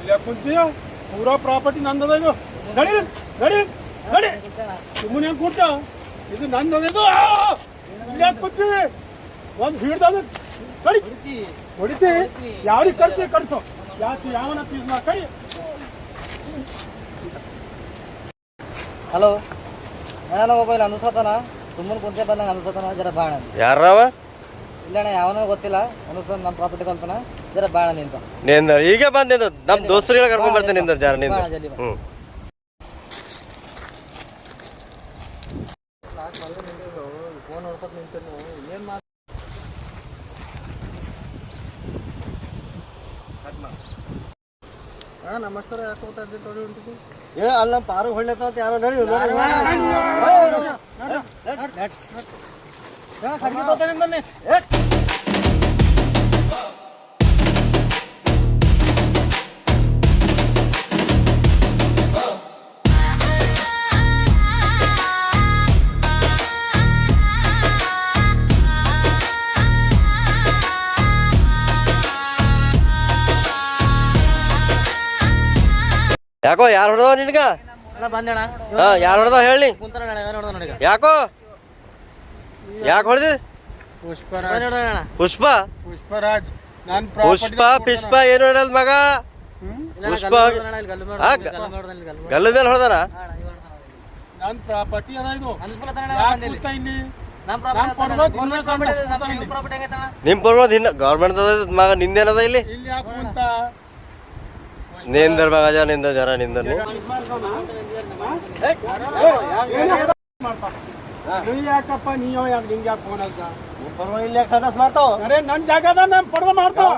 ಇಲ್ಲಿ ಕುಂತೀಯ ಪೂರಾ ಪ್ರಾಪರ್ಟಿ ನಂದದ ಇದು ನಡಿ ನಡಿ ನಡಿ ಸುಮ್ಮನೆ ಹೆಂಗ್ ಕೂಡ್ತ ಇದು ನಂದದ ಇದು ಇಲ್ಲಿ ಕುಂತೀವಿ ಒಂದು ಹಿಡ್ದದ ಕಡಿ ಹೊಡಿತಿ ಯಾರಿಗೆ ಕರ್ಸಿ ಕಳ್ಸೋ ಯಾಕೆ ಯಾವನ ಫೀಸ್ ನಾ ಕೈ ಹಲೋ ಅಣ್ಣ ಒಬ್ಬ ಇಲ್ಲಿ ಅನ್ಸತಾನ ಸುಮ್ಮನೆ ಕುಂತೆ ಬಂದಂಗೆ ಅನ್ಸತಾನ ಜರ ಬಾಣ ಯಾರವ ಇಲ್ಲ ಅಣ್ಣ ಯಾವನೋ ಗೊತ್ತಿಲ್ಲ ಅನ್ಸತಾನ ನಮ್ಮ ಪ್ರಾಪರ್ಟಿ ಕಲ್ತಾನ ಜರ ಬಾಣ ನಿಂತ ನಿಂದ ಈಗ ಬಂದ್ ನಿಂದ ನಮ್ ದೋಸ್ತರಿಗೆಲ್ಲ ಕರ್ಕೊಂಡ್ ಬರ್ತೇನೆ ನಿಂದ ಜಾರ ನಿಂದ ಜಲ್ದಿ ಬಾ. ಫೋನ್ ನೋಡ್ಕೊತ ನಿಂತೇನು ಏನು ಮಾತು ನಮಸ್ಕಾರ ಯಾಕೆ ಹೋಗ್ತಾ ಇದ್ದೆ ನೋಡಿ ಹೊಂಟಿದ್ದು ಏ ಅಲ್ಲ ನಮ್ಮ ಪಾರು ಹೊಳ್ಳೆತ ಅಂತ ಯಾರೋ ನಡಿ ಖಡ್ಗೆ ತೋತಾನೆ ಯಾಕೋ ಯಾರು ಹೊಡೆದವ ನಿನ್ಗ ಅಣ್ಣ ಬಂದಣ್ಣ ಹಾ ಯಾರು ಹೊಡೆದವ ಹೇಳಿ ಕುಂತಾರ ನೋಡ್ದ ನೋಡಿ ಯಾಕೋ ಯಾಕೆ ಹೊಡೆದಿ ಪುಷ್ಪರಾಜ್ ನೋಡೋಣ ಪುಷ್ಪ ಪುಷ್ಪರಾಜ್ ನನ್ನ ಪುಷ್ಪ ಪಿಷ್ಪ ಏನು ಹೇಳಲ್ ಮಗ ಪುಷ್ಪ ಗಲ್ಲದ ಮೇಲೆ ಹೊಡೆದಾರ ನನ್ನ ಪ್ರಾಪರ್ಟಿ ಅದ ಇದು ಅನ್ಸ್ಕೊಳತಾನ ಯಾಕೆ ಕೂತ ಇಲ್ಲಿ ನಿಮ್ ಪರ್ವತ ಹಿನ್ನ ಗೌರ್ಮೆಂಟ್ ಮಗ ನಿಂದೇನದ ಇಲ್ಲಿ ಇಲ್ಲಿ ಯಾಕೆ ಕೂತ ನಿಂದರ್ ಮಗ ನಿಂದ ಜರ ನಿಂದ ನೀ ಯಾಕಪ್ಪ ನೀವ ಯಾಕೆ ನಿಂಗೆ ಯಾಕೆ ಫೋನ್ ಆಗ ಪರ್ವ ಇಲ್ಲಿ ಯಾಕೆ ಸದಸ್ ಮಾಡ್ತಾವ ಅರೆ ನನ್ನ ಜಾಗದ ನಾನು ಪಡ್ವ ಮಾಡ್ತಾವ